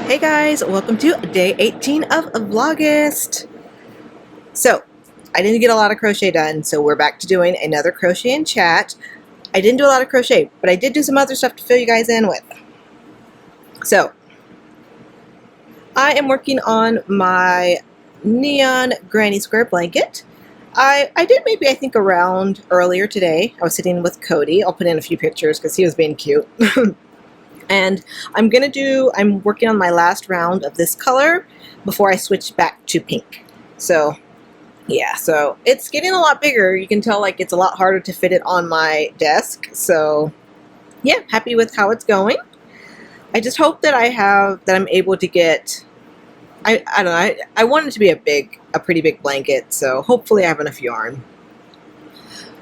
Hey guys, welcome to day 18 of Vlogust. So, I didn't get a lot of crochet done, so we're back to doing another crochet and chat. I didn't do a lot of crochet, but I did do some other stuff to fill you guys in with. So, I am working on my neon granny square blanket. I did maybe, I think, around earlier today. I was sitting with Cody. I'll put in a few pictures because he was being cute. And I'm working on my last round of this color before I switch back to pink. So yeah, so it's getting a lot bigger. You can tell like it's a lot harder to fit it on my desk. So yeah, happy with how it's going. I just hope that I'm able to get, I don't know, I want it to be a pretty big blanket. So hopefully I have enough yarn.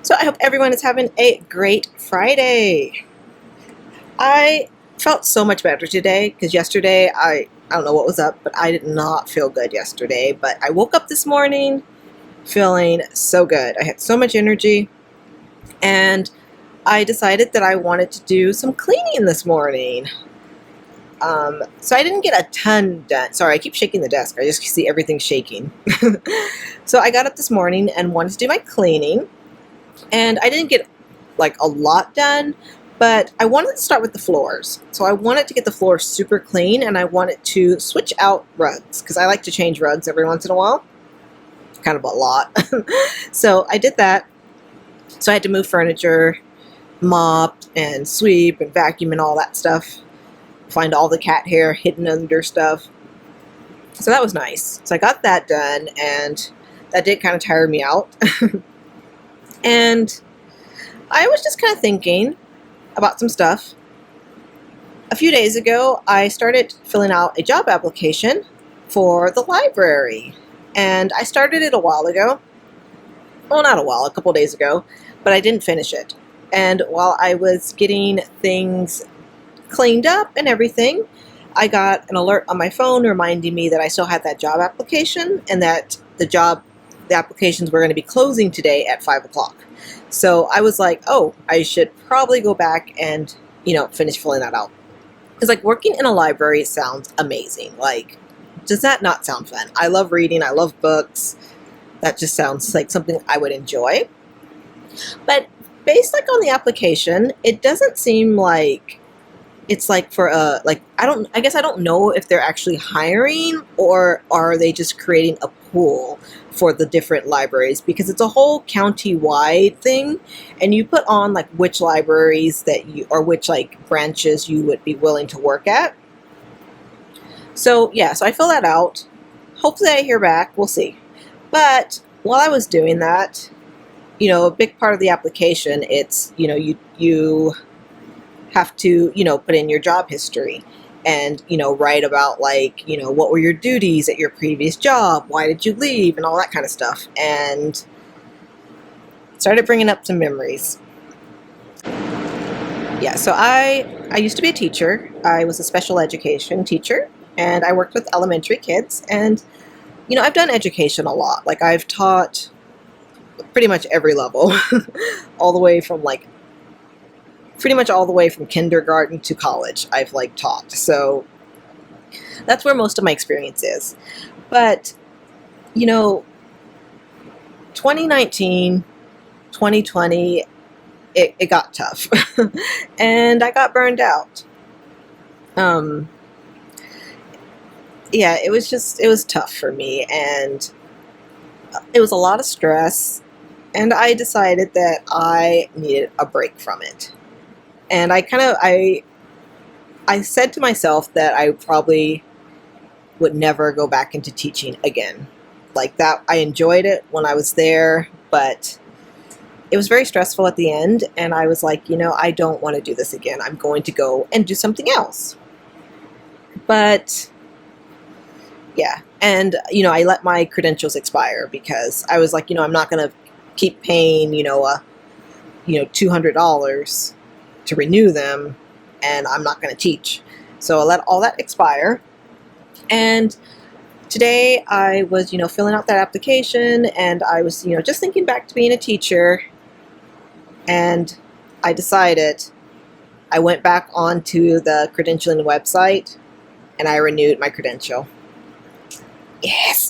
So I hope everyone is having a great Friday. I felt so much better today because yesterday I don't know what was up, but I did not feel good yesterday. But I woke up this morning feeling so good. I had so much energy, and I decided that I wanted to do some cleaning this morning. So I didn't get a ton done. Sorry, I keep shaking the desk. I just see everything shaking. So I got up this morning and wanted to do my cleaning, and I didn't get like a lot done. But I wanted to start with the floors. So I wanted to get the floor super clean, and I wanted to switch out rugs because I like to change rugs every once in a while. Kind of a lot. So I did that. So I had to move furniture, mop and sweep and vacuum and all that stuff. Find all the cat hair hidden under stuff. So that was nice. So I got that done, and that did kind of tire me out. And I was just kind of thinking about some stuff. A few days ago, I started filling out a job application for the library, and I started it a while ago. Well, not a while, a couple days ago, but I didn't finish it. And while I was getting things cleaned up and everything, I got an alert on my phone reminding me that I still had that job application and that the applications were going to be closing today at 5 o'clock. So I was like, oh, I should probably go back and, finish filling that out. Because like working in a library sounds amazing. Like, does that not sound fun? I love reading. I love books. That just sounds like something I would enjoy. But based like on the application, it doesn't seem like it's like for I guess I don't know if they're actually hiring or are they just creating a pool for the different libraries, because it's a whole county-wide thing, and you put on like which libraries or which like branches you would be willing to work at. So yeah, so I fill that out. Hopefully I hear back. We'll see. But while I was doing that, a big part of the application, it's you have to put in your job history and write about like what were your duties at your previous job, why did you leave, and all that kind of stuff. And started bringing up some memories. Yeah, so I used to be a teacher. I was a special education teacher, and I worked with elementary kids. And I've done education a lot. Like I've taught pretty much every level all the way from kindergarten to college. I've like taught. So that's where most of my experience is. But 2019, 2020, it got tough. And I got burned out. Yeah, it was tough for me, and it was a lot of stress, and I decided that I needed a break from it. And I said to myself that I probably would never go back into teaching again. Like that, I enjoyed it when I was there, but it was very stressful at the end, and I was like, I don't want to do this again. I'm going to go and do something else. But yeah, and I let my credentials expire because I was like, I'm not going to keep paying, $200 to renew them, and I'm not going to teach. So I let all that expire. And today I was, filling out that application, and I was, just thinking back to being a teacher, and I decided, I went back onto the credentialing website, and I renewed my credential. Yes.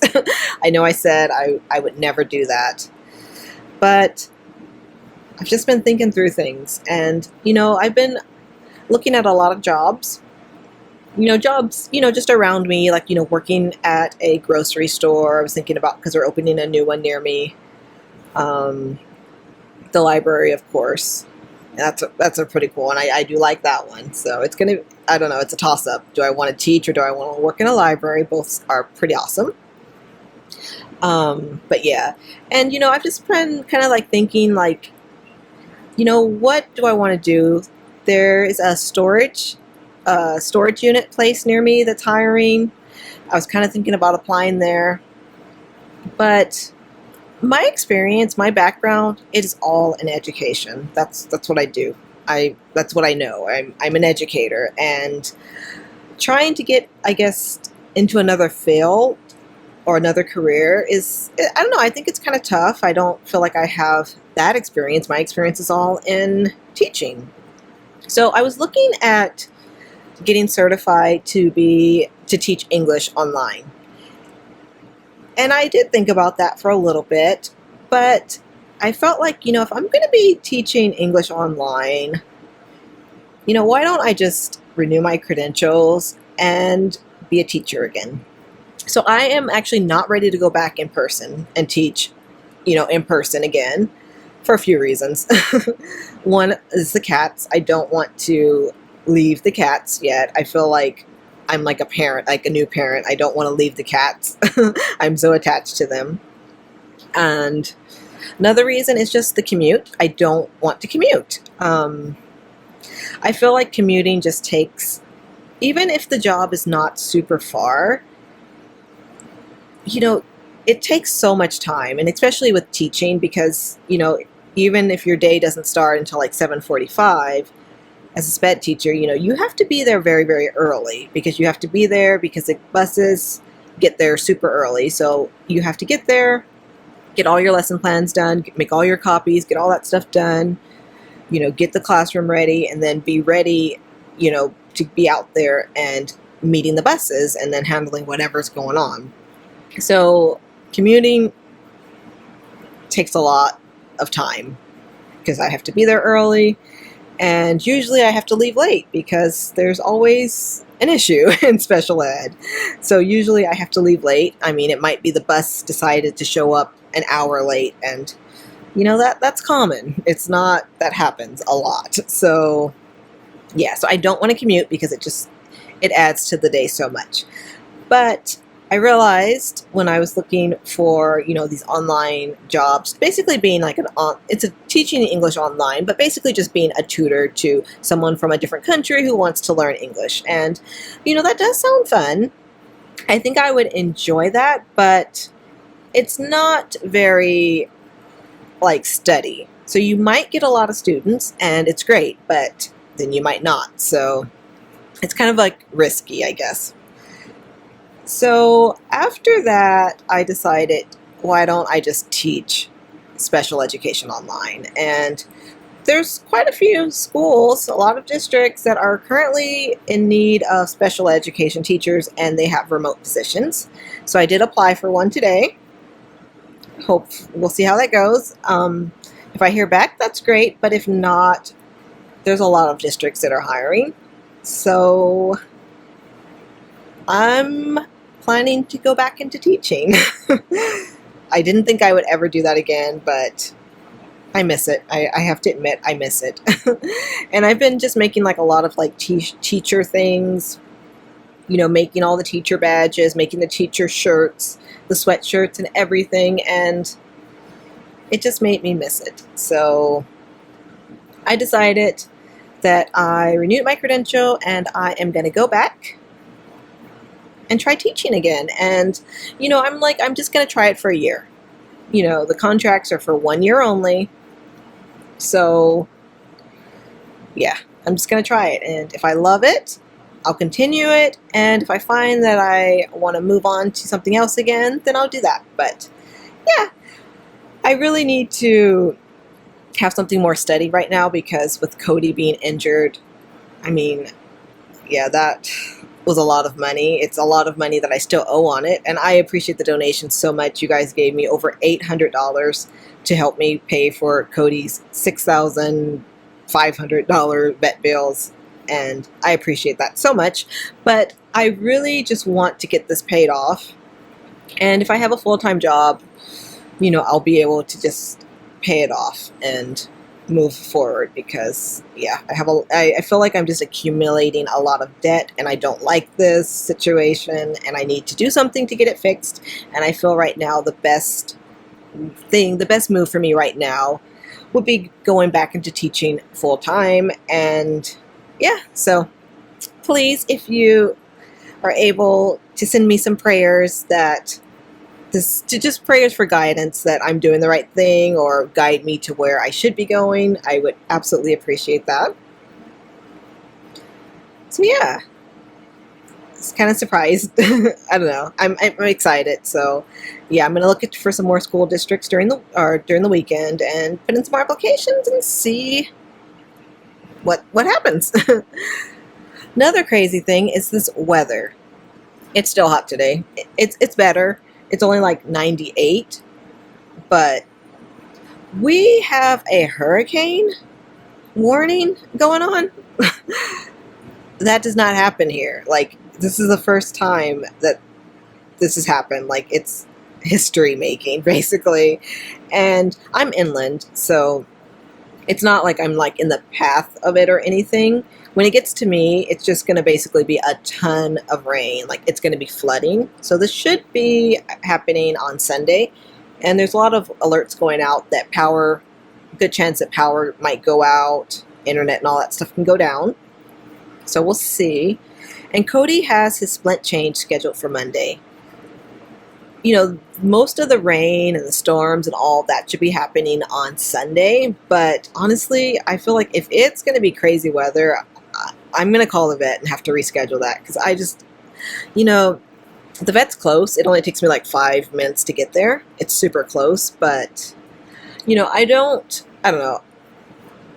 I know I said I would never do that, but I've just been thinking through things, and I've been looking at a lot of jobs, just around me, like, working at a grocery store. I was thinking about, because they're opening a new one near me. The library, of course. That's a pretty cool one. I do like that one. So it's gonna, I don't know, it's a toss-up. Do I want to teach or do I want to work in a library? Both are pretty awesome. But yeah, and I've just been kind of like thinking, like, what do I want to do? There is a storage unit place near me that's hiring. I was kind of thinking about applying there, but my experience, my background, it is all in education. That's what I do. That's what I know. I'm an educator, and trying to get, I guess, into another field or another career is, I don't know, I think it's kind of tough. I don't feel like I have that experience. My experience is all in teaching. So I was looking at getting certified to teach English online. And I did think about that for a little bit, but I felt like, if I'm going to be teaching English online, why don't I just renew my credentials and be a teacher again? So I am actually not ready to go back in person and teach, in person again, for a few reasons. One is the cats. I don't want to leave the cats yet. I feel like I'm like a parent, like a new parent. I don't want to leave the cats. I'm so attached to them. And another reason is just the commute. I don't want to commute. I feel like commuting just takes, even if the job is not super far, it takes so much time, and especially with teaching, because, even if your day doesn't start until like 7:45, as a SPED teacher, you have to be there very, very early, because you have to be there because the buses get there super early. So you have to get there, get all your lesson plans done, make all your copies, get all that stuff done, get the classroom ready, and then be ready, to be out there and meeting the buses and then handling whatever's going on. So commuting takes a lot of time because I have to be there early. And usually I have to leave late because there's always an issue in special ed. So usually I have to leave late. I mean, it might be the bus decided to show up an hour late, and that's common. It's not, that happens a lot. So yeah, so I don't want to commute because it adds to the day so much. But I realized when I was looking for, these online jobs, basically being like it's a teaching English online, but basically just being a tutor to someone from a different country who wants to learn English. And, that does sound fun. I think I would enjoy that, but it's not very, like, steady. So you might get a lot of students, and it's great, but then you might not. So it's kind of like risky, I guess. So after that, I decided, why don't I just teach special education online? And there's quite a few schools, a lot of districts that are currently in need of special education teachers, and they have remote positions. So I did apply for one today. Hope we'll see how that goes. If I hear back, that's great. But if not, there's a lot of districts that are hiring. So I'm planning to go back into teaching. I didn't think I would ever do that again, but I miss it. I have to admit, I miss it. And I've been just making like a lot of like teacher things, making all the teacher badges, making the teacher shirts, the sweatshirts and everything, and it just made me miss it. So I decided that I renewed my credential and I am going to go back and try teaching again. And, I'm just going to try it for a year. The contracts are for 1 year only. So, yeah, I'm just going to try it. And if I love it, I'll continue it. And if I find that I want to move on to something else again, then I'll do that. But, yeah, I really need to have something more steady right now, because with Cody being injured, I mean, yeah, was a lot of money. It's a lot of money that I still owe on it, and I appreciate the donation so much. You guys gave me over $800 to help me pay for Cody's $6,500 vet bills, and I appreciate that so much. But I really just want to get this paid off, and if I have a full-time job, you know, I'll be able to just pay it off and move forward, because yeah, I feel like I'm just accumulating a lot of debt, and I don't like this situation, and I need to do something to get it fixed. And I feel right now the best move for me right now would be going back into teaching full time. And yeah, so please, if you are able to send me some prayers that just prayers for guidance that I'm doing the right thing, or guide me to where I should be going, I would absolutely appreciate that. So yeah, it's kind of surprised. I don't know. I'm excited. So yeah, I'm gonna look for some more school districts during the weekend and put in some more applications and see what happens. Another crazy thing is this weather. It's still hot today. It's better. It's only like 98, but we have a hurricane warning going on. That does not happen here. Like, this is the first time that this has happened. Like, it's history making, basically. And I'm inland, so it's not like I'm like in the path of it or anything. When it gets to me, it's just going to basically be a ton of rain. Like, it's going to be flooding. So this should be happening on Sunday. And there's a lot of alerts going out that good chance that power might go out, internet and all that stuff can go down. So we'll see. And Cody has his splint change scheduled for Monday. You know, most of the rain and the storms and all that should be happening on Sunday. But honestly, I feel like if it's going to be crazy weather, I'm going to call the vet and have to reschedule that, because I just, you know, the vet's close. It only takes me like 5 minutes to get there. It's super close, but, you know, I don't know.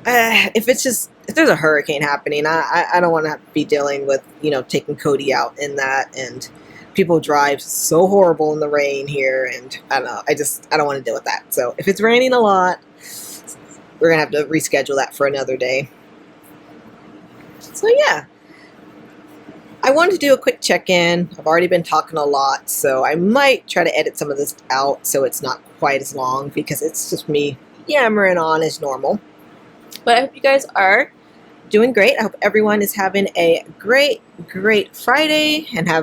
If there's a hurricane happening, I don't want to be dealing with, you know, taking Cody out in that, and people drive so horrible in the rain here, and I don't know. I don't want to deal with that. So if it's raining a lot, we're going to have to reschedule that for another day. So yeah, I wanted to do a quick check-in. I've already been talking a lot, so I might try to edit some of this out so it's not quite as long, because it's just me yammering on as normal. But I hope you guys are doing great. I hope everyone is having a great Friday, and I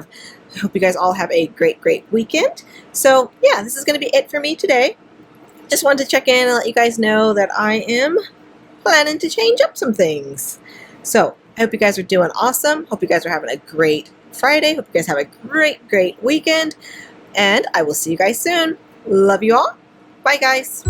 hope you guys all have a great weekend. So yeah, this is going to be it for me today. Just wanted to check in and let you guys know that I am planning to change up some things. So I hope you guys are doing awesome. Hope you guys are having a great Friday. Hope you guys have a great weekend. And I will see you guys soon. Love you all. Bye, guys.